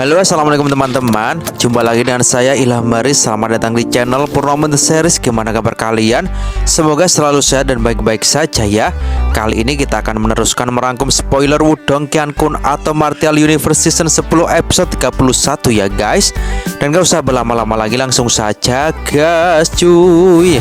Halo, assalamualaikum teman-teman. Jumpa lagi dengan saya Ilham Baris. Selamat datang di channel Purnomo The Series. Gimana kabar kalian? Semoga selalu sehat dan baik-baik saja ya. Kali ini kita akan meneruskan merangkum spoiler Wudong Qiankun atau Martial Universe Season 10 episode 31 ya guys. Dan gak usah berlama-lama lagi, langsung saja gas cuy.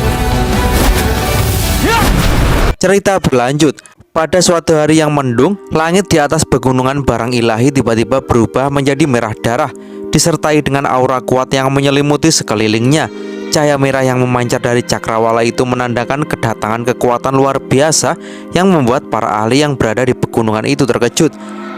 Cerita berlanjut. Pada suatu hari yang mendung, langit di atas pegunungan Barang Ilahi tiba-tiba berubah menjadi merah darah, disertai dengan aura kuat yang menyelimuti sekelilingnya. Cahaya merah yang memancar dari cakrawala itu menandakan kedatangan kekuatan luar biasa yang membuat para ahli yang berada di pegunungan itu terkejut.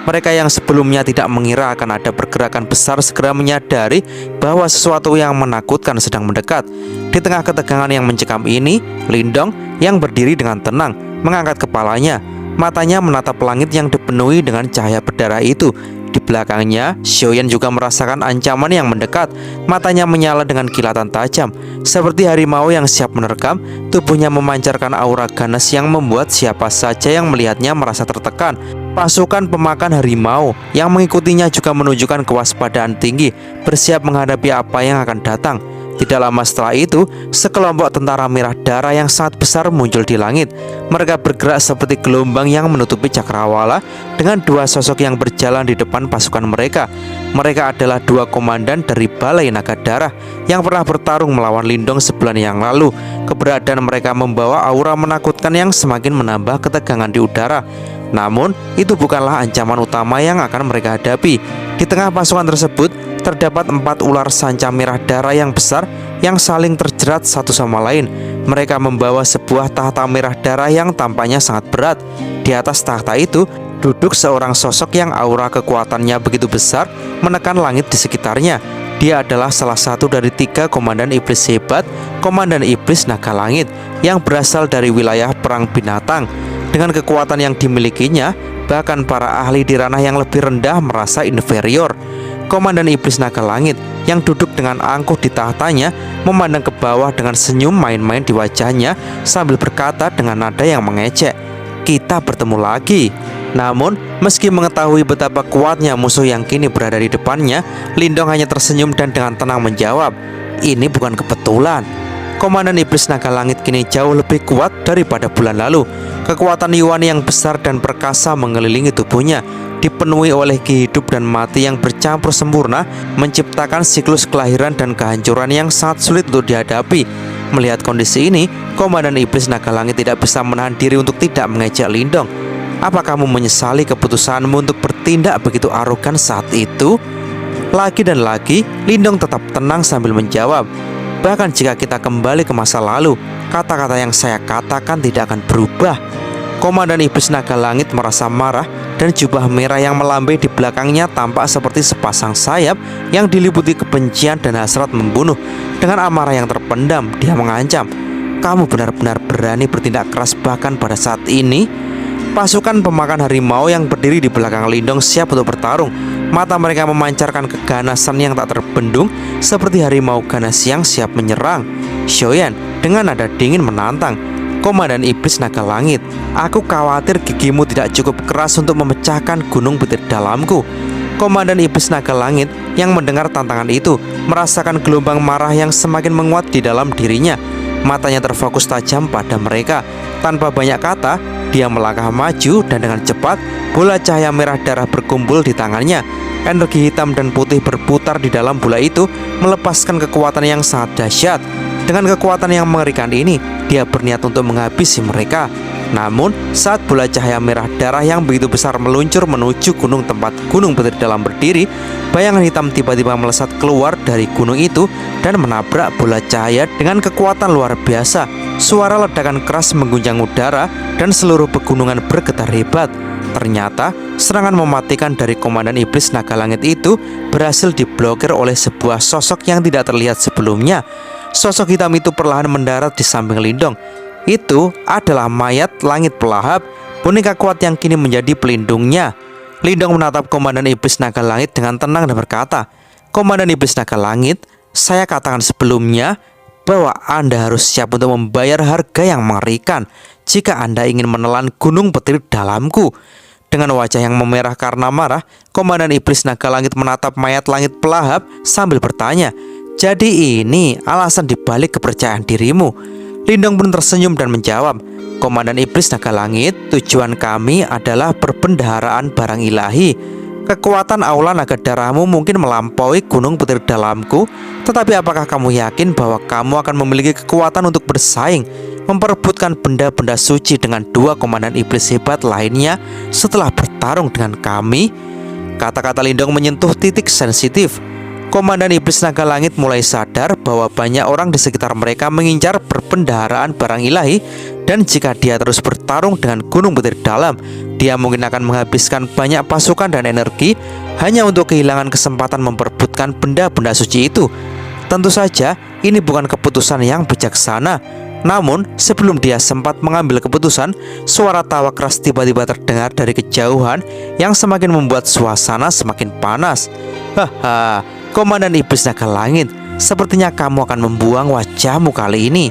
Mereka yang sebelumnya tidak mengira akan ada pergerakan besar segera menyadari bahwa sesuatu yang menakutkan sedang mendekat. Di tengah ketegangan yang mencekam ini, Lindong yang berdiri dengan tenang mengangkat kepalanya. Matanya menatap langit yang dipenuhi dengan cahaya berdarah itu. Di belakangnya, Xiaoyan juga merasakan ancaman yang mendekat. Matanya menyala dengan kilatan tajam. Seperti harimau yang siap menerkam, tubuhnya memancarkan aura ganas yang membuat siapa saja yang melihatnya merasa tertekan. Pasukan pemakan harimau yang mengikutinya juga menunjukkan kewaspadaan tinggi, bersiap menghadapi apa yang akan datang. Tidak lama setelah itu, sekelompok tentara merah darah yang sangat besar muncul di langit. Mereka bergerak seperti gelombang yang menutupi cakrawala dengan dua sosok yang berjalan di depan pasukan mereka. Mereka adalah dua komandan dari Balai Naga Darah yang pernah bertarung melawan Lindong sebulan yang lalu. Keberadaan mereka membawa aura menakutkan yang semakin menambah ketegangan di udara. Namun, itu bukanlah ancaman utama yang akan mereka hadapi. Di tengah pasukan tersebut, terdapat 4 ular sanca merah darah yang besar yang saling terjerat satu sama lain. Mereka membawa sebuah tahta merah darah yang tampaknya sangat berat. Di atas tahta itu duduk seorang sosok yang aura kekuatannya begitu besar menekan langit di sekitarnya. Dia adalah salah satu dari 3 komandan iblis hebat, komandan iblis naga langit yang berasal dari wilayah perang binatang. Dengan kekuatan yang dimilikinya, bahkan para ahli di ranah yang lebih rendah merasa inferior. Komandan iblis naga langit yang duduk dengan angkuh di tahtanya memandang ke bawah dengan senyum main-main di wajahnya sambil berkata dengan nada yang mengejek, "Kita bertemu lagi." Namun, meski mengetahui betapa kuatnya musuh yang kini berada di depannya, Lindong hanya tersenyum dan dengan tenang menjawab, "Ini bukan kebetulan." Komandan iblis naga langit kini jauh lebih kuat daripada bulan lalu. Kekuatan Yuan yang besar dan perkasa mengelilingi tubuhnya, dipenuhi oleh ki hidup dan mati yang bercampur sempurna, menciptakan siklus kelahiran dan kehancuran yang sangat sulit untuk dihadapi. Melihat kondisi ini, komandan iblis naga langit tidak bisa menahan diri untuk tidak mengejek Lindong. "Apa kamu menyesali keputusanmu untuk bertindak begitu arogan saat itu?" Lagi dan lagi, Lindong tetap tenang sambil menjawab, "Bahkan jika kita kembali ke masa lalu, kata-kata yang saya katakan tidak akan berubah." Komandan iblis naga langit merasa marah dan jubah merah yang melambai di belakangnya tampak seperti sepasang sayap yang diliputi kebencian dan hasrat membunuh. Dengan amarah yang terpendam, dia mengancam, "Kamu benar-benar berani bertindak keras bahkan pada saat ini?" Pasukan pemakan harimau yang berdiri di belakang Lindong siap untuk bertarung. Mata mereka memancarkan keganasan yang tak terbendung seperti harimau ganas yang siap menyerang. Xiaoyan dengan nada dingin menantang, "Komandan iblis naga langit, aku khawatir gigimu tidak cukup keras untuk memecahkan gunung petir dalamku." Komandan iblis naga langit yang mendengar tantangan itu merasakan gelombang marah yang semakin menguat di dalam dirinya. Matanya terfokus tajam pada mereka. Tanpa banyak kata, dia melangkah maju dan dengan cepat bola cahaya merah darah berkumpul di tangannya. Energi hitam dan putih berputar di dalam bola itu, melepaskan kekuatan yang sangat dahsyat. Dengan kekuatan yang mengerikan ini, dia berniat untuk menghabisi mereka. Namun, saat bola cahaya merah darah yang begitu besar meluncur menuju gunung tempat gunung petir dalam berdiri, bayangan hitam tiba-tiba melesat keluar dari gunung itu dan menabrak bola cahaya dengan kekuatan luar biasa. Suara ledakan keras mengguncang udara dan seluruh pegunungan bergetar hebat. Ternyata, serangan mematikan dari komandan iblis naga langit itu berhasil diblokir oleh sebuah sosok yang tidak terlihat sebelumnya. Sosok hitam itu perlahan mendarat di samping Lindong. Itu adalah mayat langit pelahap, boneka kuat yang kini menjadi pelindungnya. Lindong menatap komandan iblis naga langit dengan tenang dan berkata, "Komandan iblis naga langit, saya katakan sebelumnya bahwa Anda harus siap untuk membayar harga yang mengerikan jika Anda ingin menelan gunung petir dalamku." Dengan wajah yang memerah karena marah, Komandan Iblis Naga Langit menatap mayat langit pelahap sambil bertanya, "Jadi ini alasan dibalik kepercayaan dirimu?" Lindong pun tersenyum dan menjawab, "Komandan Iblis Naga Langit, tujuan kami adalah perbendaharaan barang ilahi. Kekuatan aula naga darahmu mungkin melampaui gunung petir dalamku, tetapi apakah kamu yakin bahwa kamu akan memiliki kekuatan untuk bersaing, memperebutkan benda-benda suci dengan dua komandan iblis hebat lainnya setelah bertarung dengan kami?" Kata-kata Lindong menyentuh titik sensitif. Komandan Iblis Naga Langit mulai sadar bahwa banyak orang di sekitar mereka mengincar perbendaharaan barang ilahi, dan jika dia terus bertarung dengan gunung petir dalam, dia mungkin akan menghabiskan banyak pasukan dan energi hanya untuk kehilangan kesempatan memperebutkan benda-benda suci itu. Tentu saja ini bukan keputusan yang bijaksana. Namun sebelum dia sempat mengambil keputusan, suara tawa keras tiba-tiba terdengar dari kejauhan yang semakin membuat suasana semakin panas. "Haha, Komandan Iblis Naga Langit, sepertinya kamu akan membuang wajahmu kali ini."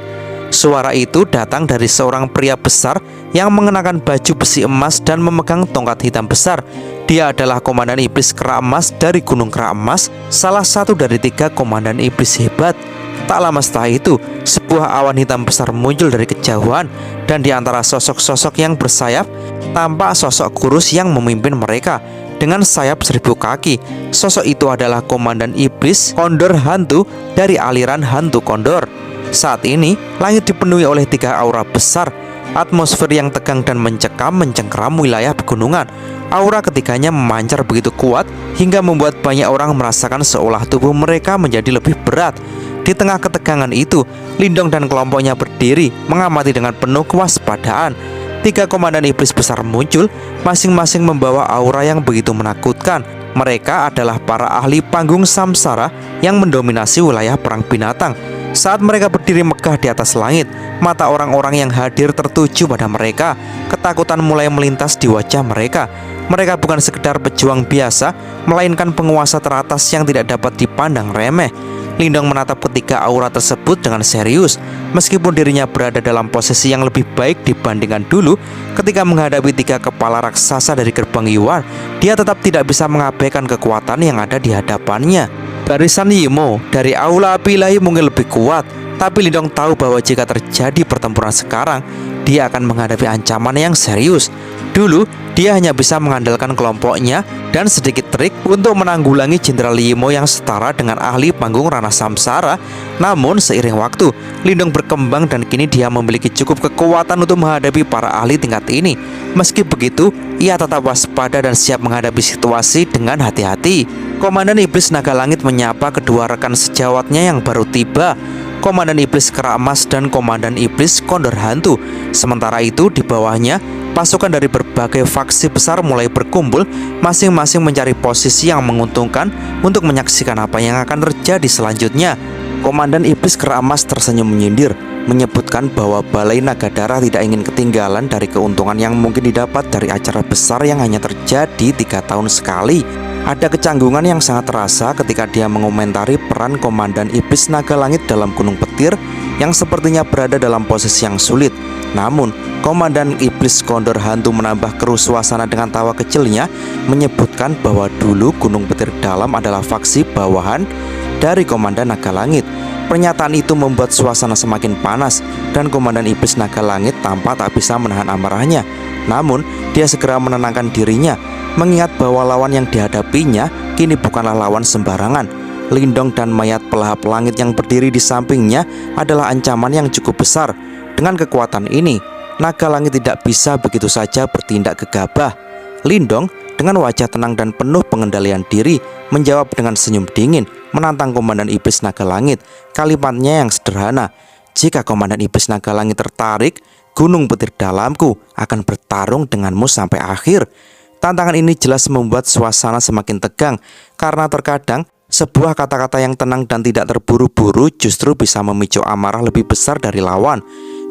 Suara itu datang dari seorang pria besar yang mengenakan baju besi emas dan memegang tongkat hitam besar. Dia adalah Komandan Iblis Kera Emas dari Gunung Kera Emas, salah satu dari 3 komandan iblis hebat. Tak lama setelah itu, sebuah awan hitam besar muncul dari kejauhan, dan di antara sosok-sosok yang bersayap, tampak sosok kurus yang memimpin mereka dengan sayap 1000 kaki. Sosok itu adalah Komandan Iblis Kondor Hantu dari aliran Hantu Kondor. Saat ini, langit dipenuhi oleh 3 aura besar. Atmosfer yang tegang dan mencengkeram wilayah pegunungan. Aura ketiganya memancar begitu kuat hingga membuat banyak orang merasakan seolah tubuh mereka menjadi lebih berat. Di tengah ketegangan itu, Lindong dan kelompoknya berdiri mengamati dengan penuh kewaspadaan. 3 komandan iblis besar muncul, masing-masing membawa aura yang begitu menakutkan. Mereka adalah para ahli panggung samsara yang mendominasi wilayah perang binatang. Saat mereka berdiri megah di atas langit, mata orang-orang yang hadir tertuju pada mereka. Ketakutan mulai melintas di wajah mereka. Mereka bukan sekedar pejuang biasa, melainkan penguasa teratas yang tidak dapat dipandang remeh. Lindong menatap ketiga aura tersebut dengan serius. Meskipun dirinya berada dalam posisi yang lebih baik dibandingkan dulu ketika menghadapi 3 kepala raksasa dari gerbang Yuan, dia tetap tidak bisa mengabaikan kekuatan yang ada di hadapannya. Barisan Yimo dari aula api ilahi mungkin lebih kuat, tapi Lindong tahu bahwa jika terjadi pertempuran sekarang, dia akan menghadapi ancaman yang serius. Dulu, dia hanya bisa mengandalkan kelompoknya dan sedikit trik untuk menanggulangi Jenderal Yimo yang setara dengan ahli panggung Rana Samsara. Namun seiring waktu, Lindong berkembang dan kini dia memiliki cukup kekuatan untuk menghadapi para ahli tingkat ini. Meski begitu, ia tetap waspada dan siap menghadapi situasi dengan hati-hati. Komandan Iblis Naga Langit menyapa kedua rekan sejawatnya yang baru tiba, Komandan Iblis Kera Emas dan Komandan Iblis Kondor Hantu. Sementara itu di bawahnya, pasukan dari berbagai faksi besar mulai berkumpul, masing-masing mencari posisi yang menguntungkan untuk menyaksikan apa yang akan terjadi selanjutnya. Komandan Iblis Kera Emas tersenyum menyindir, menyebutkan bahwa Balai Naga Darah tidak ingin ketinggalan dari keuntungan yang mungkin didapat dari acara besar yang hanya terjadi 3 tahun sekali. Ada kecanggungan yang sangat terasa ketika dia mengomentari peran Komandan Iblis Naga Langit dalam Gunung Petir yang sepertinya berada dalam posisi yang sulit. Namun, Komandan Iblis Kondor Hantu menambah keruh suasana dengan tawa kecilnya, menyebutkan bahwa dulu Gunung Petir Dalam adalah faksi bawahan dari Komandan Naga Langit. Pernyataan itu membuat suasana semakin panas dan Komandan Iblis Naga Langit tampak tak bisa menahan amarahnya. Namun, dia segera menenangkan dirinya, mengingat bahwa lawan yang dihadapinya kini bukanlah lawan sembarangan. Lindong dan mayat pelahap langit yang berdiri di sampingnya adalah ancaman yang cukup besar. Dengan kekuatan ini, Naga Langit tidak bisa begitu saja bertindak gegabah. Lindong dengan wajah tenang dan penuh pengendalian diri menjawab dengan senyum dingin, menantang Komandan Iblis Naga Langit. Kalimatnya yang sederhana, "Jika Komandan Iblis Naga Langit tertarik, Gunung Petir Dalamku akan bertarung denganmu sampai akhir." Tantangan ini jelas membuat suasana semakin tegang, karena terkadang sebuah kata-kata yang tenang dan tidak terburu-buru justru bisa memicu amarah lebih besar dari lawan.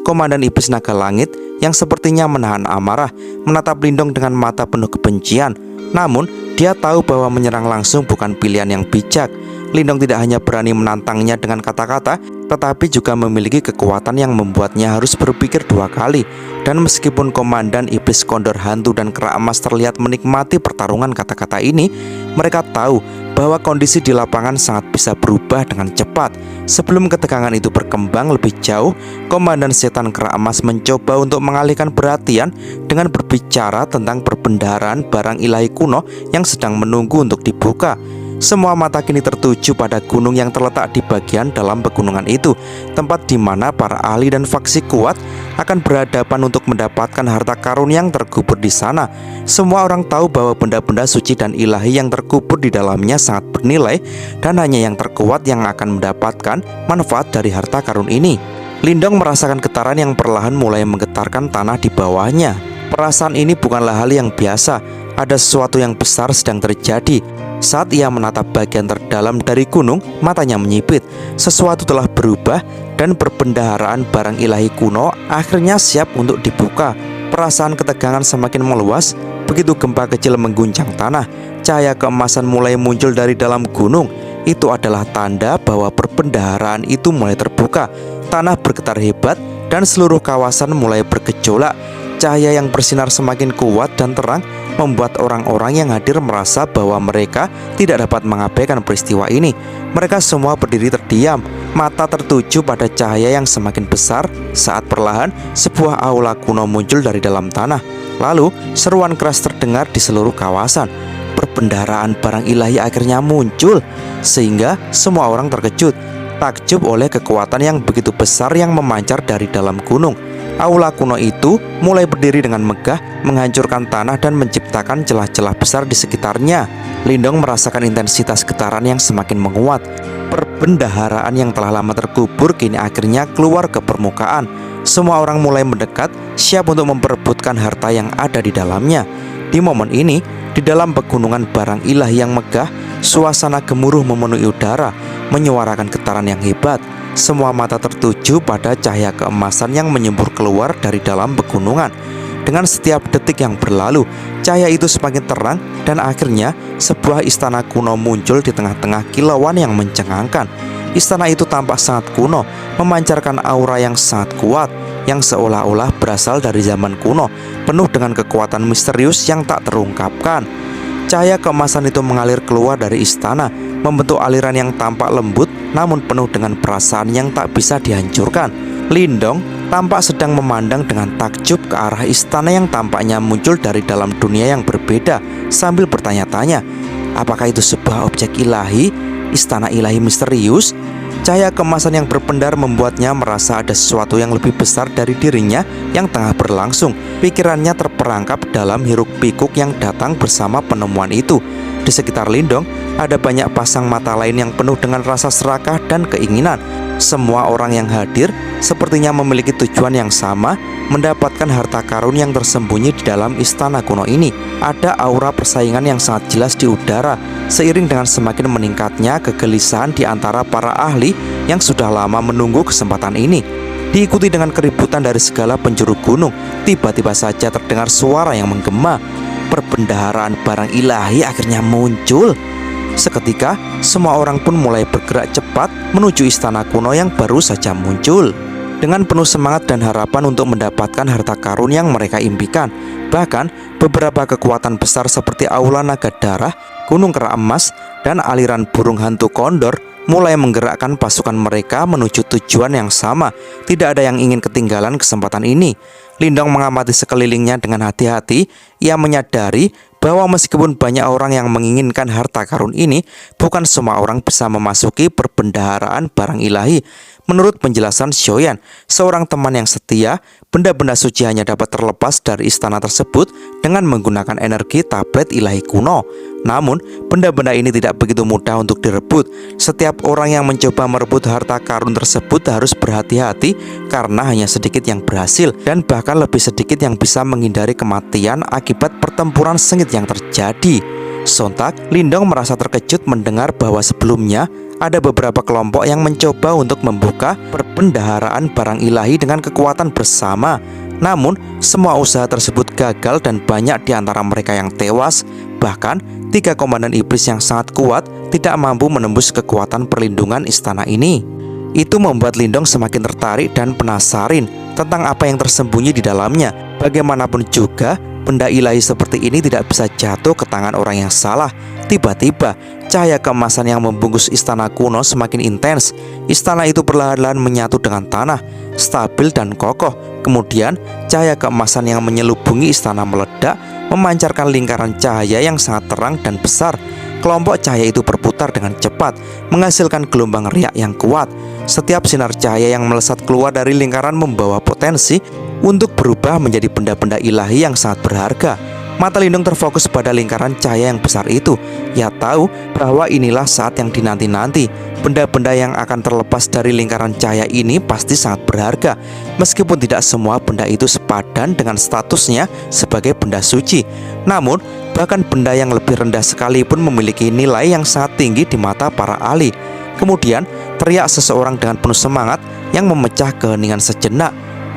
Komandan Iblis Naga Langit yang sepertinya menahan amarah menatap Lindong dengan mata penuh kebencian. Namun, dia tahu bahwa menyerang langsung bukan pilihan yang bijak. Lindong tidak hanya berani menantangnya dengan kata-kata, tetapi juga memiliki kekuatan yang membuatnya harus berpikir dua kali. Dan meskipun komandan iblis kondor hantu dan kera emas terlihat menikmati pertarungan kata-kata ini, mereka tahu bahwa kondisi di lapangan sangat bisa berubah dengan cepat. Sebelum ketegangan itu berkembang lebih jauh, komandan setan kera emas mencoba untuk mengalihkan perhatian dengan berbicara tentang perbendaharaan barang ilahi kuno yang sedang menunggu untuk dibuka. Semua mata kini tertuju pada gunung yang terletak di bagian dalam pegunungan itu, tempat di mana para ahli dan faksi kuat akan berhadapan untuk mendapatkan harta karun yang terkubur di sana. Semua orang tahu bahwa benda-benda suci dan ilahi yang terkubur di dalamnya sangat bernilai, dan hanya yang terkuat yang akan mendapatkan manfaat dari harta karun ini. Lindong merasakan getaran yang perlahan mulai menggetarkan tanah di bawahnya. Perasaan ini bukanlah hal yang biasa, ada sesuatu yang besar sedang terjadi. Saat ia menatap bagian terdalam dari gunung, matanya menyipit. Sesuatu telah berubah dan perbendaharaan barang ilahi kuno akhirnya siap untuk dibuka. Perasaan ketegangan semakin meluas. Begitu gempa kecil mengguncang tanah, cahaya keemasan mulai muncul dari dalam gunung. Itu adalah tanda bahwa perbendaharaan itu mulai terbuka. Tanah bergetar hebat dan seluruh kawasan mulai bergejolak. Cahaya yang bersinar semakin kuat dan terang membuat orang-orang yang hadir merasa bahwa mereka tidak dapat mengabaikan peristiwa ini. Mereka semua berdiri terdiam, mata tertuju pada cahaya yang semakin besar. Saat perlahan sebuah aula kuno muncul dari dalam tanah. Lalu seruan keras terdengar di seluruh kawasan. Perbendaharaan barang ilahi akhirnya muncul, sehingga semua orang terkejut, takjub oleh kekuatan yang begitu besar yang memancar dari dalam gunung. Aula kuno itu mulai berdiri dengan megah, menghancurkan tanah dan menciptakan celah-celah besar di sekitarnya. Lindong merasakan intensitas getaran yang semakin menguat. Perbendaharaan yang telah lama terkubur kini akhirnya keluar ke permukaan. Semua orang mulai mendekat, siap untuk memperebutkan harta yang ada di dalamnya. Di momen ini, di dalam pegunungan barang ilahi yang megah, suasana gemuruh memenuhi udara, menyuarakan getaran yang hebat. Semua mata tertuju pada cahaya keemasan yang menyembur keluar dari dalam pegunungan. Dengan setiap detik yang berlalu, cahaya itu semakin terang dan akhirnya sebuah istana kuno muncul di tengah-tengah kilauan yang mencengangkan. Istana itu tampak sangat kuno, memancarkan aura yang sangat kuat, yang seolah-olah berasal dari zaman kuno, penuh dengan kekuatan misterius yang tak terungkapkan. Cahaya keemasan itu mengalir keluar dari istana, membentuk aliran yang tampak lembut namun penuh dengan perasaan yang tak bisa dihancurkan. Lindong tampak sedang memandang dengan takjub ke arah istana yang tampaknya muncul dari dalam dunia yang berbeda, sambil bertanya-tanya, apakah itu sebuah objek ilahi, istana ilahi misterius? Cahaya keemasan yang berpendar membuatnya merasa ada sesuatu yang lebih besar dari dirinya yang tengah berlangsung. Pikirannya terperangkap dalam hiruk-pikuk yang datang bersama penemuan itu. Di sekitar Lindong ada banyak pasang mata lain yang penuh dengan rasa serakah dan keinginan. Semua orang yang hadir sepertinya memiliki tujuan yang sama, mendapatkan harta karun yang tersembunyi di dalam istana kuno ini. Ada aura persaingan yang sangat jelas di udara, seiring dengan semakin meningkatnya kegelisahan di antara para ahli yang sudah lama menunggu kesempatan ini. Diikuti dengan keributan dari segala penjuru gunung, tiba-tiba saja terdengar suara yang menggema. Perbendaharaan barang ilahi akhirnya muncul. Seketika, semua orang pun mulai bergerak cepat menuju istana kuno yang baru saja muncul. Dengan penuh semangat dan harapan untuk mendapatkan harta karun yang mereka impikan. Bahkan, beberapa kekuatan besar seperti Aula Naga Darah, Gunung Kera Emas, dan aliran burung hantu kondor mulai menggerakkan pasukan mereka menuju tujuan yang sama. Tidak ada yang ingin ketinggalan kesempatan ini. Lindong mengamati sekelilingnya dengan hati-hati. Ia menyadari bahwa meskipun banyak orang yang menginginkan harta karun ini, bukan semua orang bisa memasuki perbendaharaan barang ilahi. Menurut penjelasan Xiaoyan, seorang teman yang setia, benda-benda suci hanya dapat terlepas dari istana tersebut dengan menggunakan energi tablet ilahi kuno. Namun, benda-benda ini tidak begitu mudah untuk direbut. Setiap orang yang mencoba merebut harta karun tersebut harus berhati-hati karena hanya sedikit yang berhasil dan bahkan lebih sedikit yang bisa menghindari kematian akibat pertempuran sengit yang terjadi. Sontak, Lindong merasa terkejut mendengar bahwa sebelumnya ada beberapa kelompok yang mencoba untuk membuka perbendaharaan barang ilahi dengan kekuatan bersama. Namun, semua usaha tersebut gagal dan banyak di antara mereka yang tewas. Bahkan, 3 komandan iblis yang sangat kuat tidak mampu menembus kekuatan perlindungan istana ini. Itu membuat Lindong semakin tertarik dan penasaran tentang apa yang tersembunyi di dalamnya. Bagaimanapun juga, benda ilahi seperti ini tidak bisa jatuh ke tangan orang yang salah. Tiba-tiba, cahaya keemasan yang membungkus istana kuno semakin intens. Istana itu perlahan-lahan menyatu dengan tanah, stabil dan kokoh. Kemudian, cahaya keemasan yang menyelubungi istana meledak, memancarkan lingkaran cahaya yang sangat terang dan besar. Kelompok cahaya itu berputar dengan cepat, menghasilkan gelombang riak yang kuat. Setiap sinar cahaya yang melesat keluar dari lingkaran membawa potensi untuk berubah menjadi benda-benda ilahi yang sangat berharga. Mata Lindong terfokus pada lingkaran cahaya yang besar itu. Ia tahu bahwa inilah saat yang dinanti-nanti. Benda-benda yang akan terlepas dari lingkaran cahaya ini pasti sangat berharga. Meskipun tidak semua benda itu sepadan dengan statusnya sebagai benda suci. Namun, bahkan benda yang lebih rendah sekalipun memiliki nilai yang sangat tinggi di mata para ahli. Kemudian, teriak seseorang dengan penuh semangat yang memecah keheningan sejenak.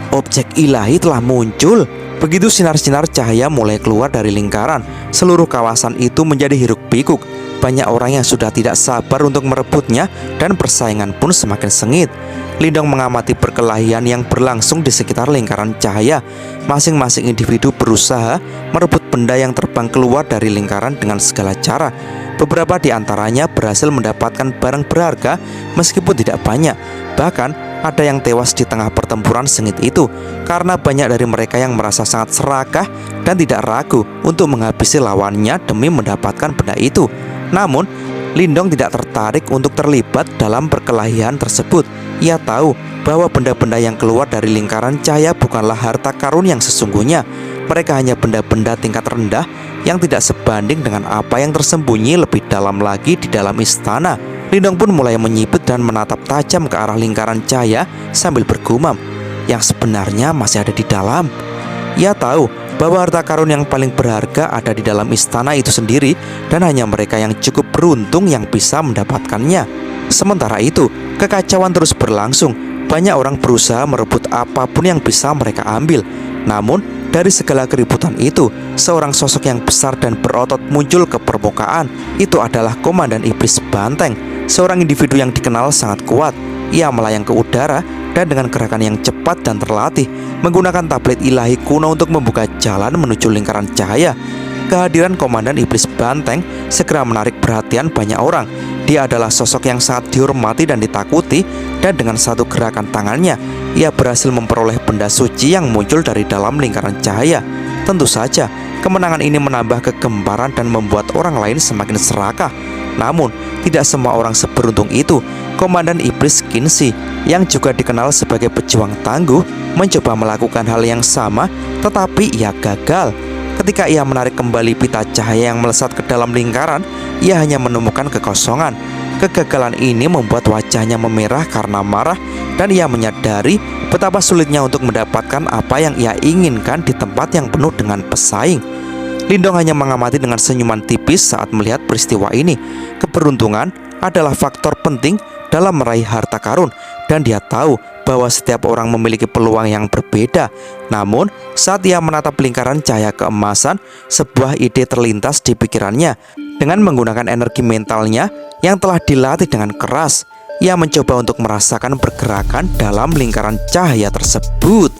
Objek ilahi telah muncul. Begitu sinar-sinar cahaya mulai keluar dari lingkaran, seluruh kawasan itu menjadi hiruk-pikuk. Banyak orang yang sudah tidak sabar untuk merebutnya dan persaingan pun semakin sengit. Lindong mengamati perkelahian yang berlangsung di sekitar lingkaran cahaya. Masing-masing individu berusaha merebut benda yang terbang keluar dari lingkaran dengan segala cara. Beberapa di antaranya berhasil mendapatkan barang berharga meskipun tidak banyak. Bahkan ada yang tewas di tengah pertempuran sengit itu karena banyak dari mereka yang merasa sangat serakah dan tidak ragu untuk menghabisi lawannya demi mendapatkan benda itu. Namun, Lindong tidak tertarik untuk terlibat dalam perkelahian tersebut. Ia tahu bahwa benda-benda yang keluar dari lingkaran cahaya bukanlah harta karun yang sesungguhnya. Mereka hanya benda-benda tingkat rendah yang tidak sebanding dengan apa yang tersembunyi lebih dalam lagi di dalam istana. Lindong pun mulai menyipit dan menatap tajam ke arah lingkaran cahaya sambil bergumam, yang sebenarnya masih ada di dalam. Ia tahu bahwa harta karun yang paling berharga ada di dalam istana itu sendiri, dan hanya mereka yang cukup beruntung yang bisa mendapatkannya. Sementara itu, kekacauan terus berlangsung. Banyak orang berusaha merebut apapun yang bisa mereka ambil. Namun, dari segala keributan itu, seorang sosok yang besar dan berotot muncul ke permukaan. Itu adalah Komandan Iblis Banteng, seorang individu yang dikenal sangat kuat. Ia melayang ke udara dan dengan gerakan yang cepat dan terlatih, menggunakan tablet ilahi kuno untuk membuka jalan menuju lingkaran cahaya. Kehadiran Komandan Iblis Banteng segera menarik perhatian banyak orang. Dia adalah sosok yang sangat dihormati dan ditakuti, dan dengan satu gerakan tangannya, ia berhasil memperoleh benda suci yang muncul dari dalam lingkaran cahaya. Tentu saja, kemenangan ini menambah kegemparan dan membuat orang lain semakin serakah. Namun, tidak semua orang seberuntung itu. Komandan Iblis Kinsi, yang juga dikenal sebagai pejuang tangguh, mencoba melakukan hal yang sama, tetapi ia gagal. Ketika ia menarik kembali pita cahaya yang melesat ke dalam lingkaran, ia hanya menemukan kekosongan. Kegagalan ini membuat wajahnya memerah karena marah, dan ia menyadari betapa sulitnya untuk mendapatkan apa yang ia inginkan di tempat yang penuh dengan pesaing. Lindong hanya mengamati dengan senyuman tipis saat melihat peristiwa ini. Keberuntungan adalah faktor penting dalam meraih harta karun, dan dia tahu bahwa setiap orang memiliki peluang yang berbeda. Namun, saat ia menatap lingkaran cahaya keemasan, sebuah ide terlintas di pikirannya. Dengan menggunakan energi mentalnya yang telah dilatih dengan keras, ia mencoba untuk merasakan pergerakan dalam lingkaran cahaya tersebut.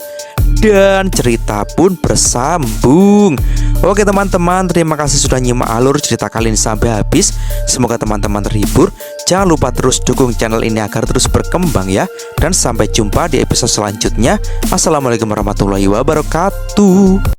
Dan cerita pun bersambung. Oke teman-teman, terima kasih sudah nyimak alur cerita kali ini sampai habis. Semoga teman-teman terhibur. Jangan lupa terus dukung channel ini agar terus berkembang ya. Dan sampai jumpa di episode selanjutnya. Assalamualaikum warahmatullahi wabarakatuh.